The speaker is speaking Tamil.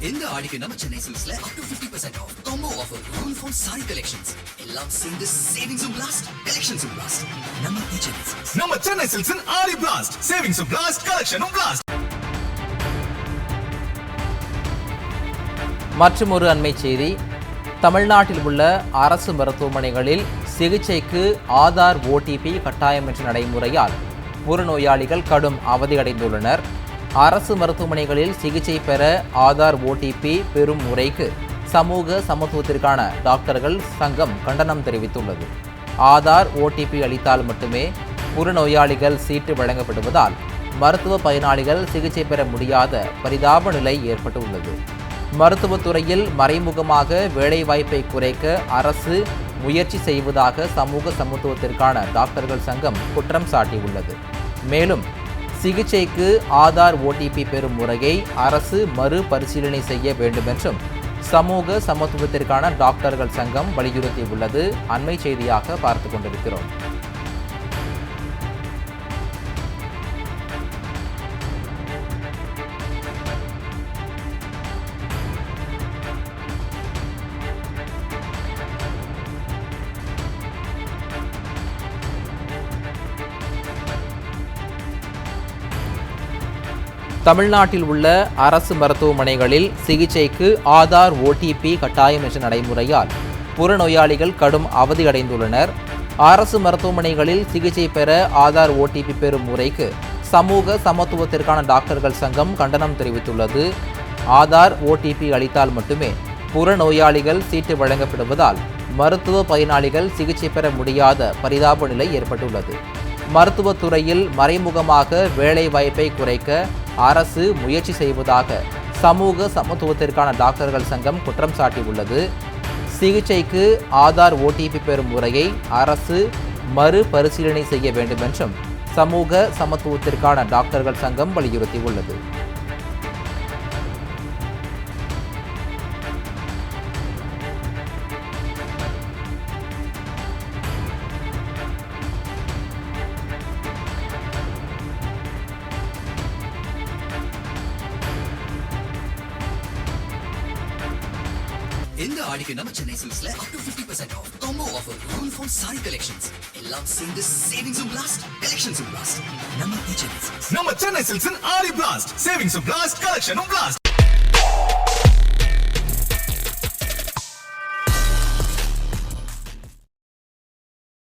இந்த ஆடிக்கு நம்ம Chennai சில்க்ஸ்ல up to 50% off combo offer uniform saree collections எல்லாம் சேர்ந்து savings blast collections blast நம்ம சென்னை சில்க்ஸ் ஆடி blast savings blast collection blast. மற்றும் ஒரு அண்மை செய்தி, தமிழ்நாட்டில் உள்ள அரசு மருத்துவமனைகளில் சிகிச்சைக்கு ஆதார் ஓடிபி கட்டாயம் என்ற நடைமுறையால் புறநோயாளிகள் கடும் அவதியடைந்துள்ளனர். அரசு மருத்துவமனைகளில் சிகிச்சை பெற ஆதார் ஓடிபி பெறும் முறைக்கு சமூக சமத்துவத்திற்கான டாக்டர்கள் சங்கம் கண்டனம் தெரிவித்துள்ளது. ஆதார் ஓடிபி அளித்தால் மட்டுமே புறநோயாளிகள் சீட்டு வழங்கப்படுவதால் மருத்துவ பயனாளிகள் சிகிச்சை பெற முடியாத பரிதாப நிலை ஏற்பட்டுள்ளது. மருத்துவத்துறையில் மறைமுகமாக வேலைவாய்ப்பை குறைக்க அரசு முயற்சி செய்வதாக சமூக சமத்துவத்திற்கான டாக்டர்கள் சங்கம் குற்றம் சாட்டியுள்ளது. மேலும் சிகிச்சைக்கு ஆதார் ஓடிபி பெறும் முறையை அரசு மறுபரிசீலனை செய்ய வேண்டுமென்றும் சமூக சமத்துவத்திற்கான டாக்டர்கள் சங்கம் வலியுறுத்தியுள்ளது. அண்மை செய்தியாக பார்த்து கொண்டிருக்கிறோம். தமிழ்நாட்டில் உள்ள அரசு மருத்துவமனைகளில் சிகிச்சைக்கு ஆதார் ஓடிபி கட்டாயம் என்ற நடைமுறையால் புறநோயாளிகள் கடும் அவதியடைந்துள்ளனர். அரசு மருத்துவமனைகளில் சிகிச்சை பெற ஆதார் ஓடிபி பெறும் முறைக்கு சமூக சமத்துவத்திற்கான டாக்டர்கள் சங்கம் கண்டனம் தெரிவித்துள்ளது. ஆதார் ஓடிபி அளித்தால் மட்டுமே புறநோயாளிகள் சீட்டு வழங்கப்படுவதால் மருத்துவ பயனாளிகள் சிகிச்சை பெற முடியாத பரிதாப நிலை ஏற்பட்டுள்ளது. மருத்துவத்துறையில் மறைமுகமாக வேலைவாய்ப்பை குறைக்க அரசு முயற்சி செய்வதாக சமூக சமத்துவத்திற்கான டாக்டர்கள் சங்கம் குற்றம் சாட்டியுள்ளது. சிகிச்சைக்கு ஆதார் ஓடிபி பெறும் முறையை அரசு மறுபரிசீலனை செய்ய வேண்டுமென்றும் சமூக சமத்துவத்திற்கான டாக்டர்கள் சங்கம் வலியுறுத்தியுள்ளது. இந்த ஆடிக்கு நம்ம Chennai சில்க்ஸ்ல up to 50% off combo offer uniform saree collections எல்லாம் சேர்ந்து savings blast collections blast நம்ம சென்னை சில்க்ஸ் ஆடி blast savings blast collection blast.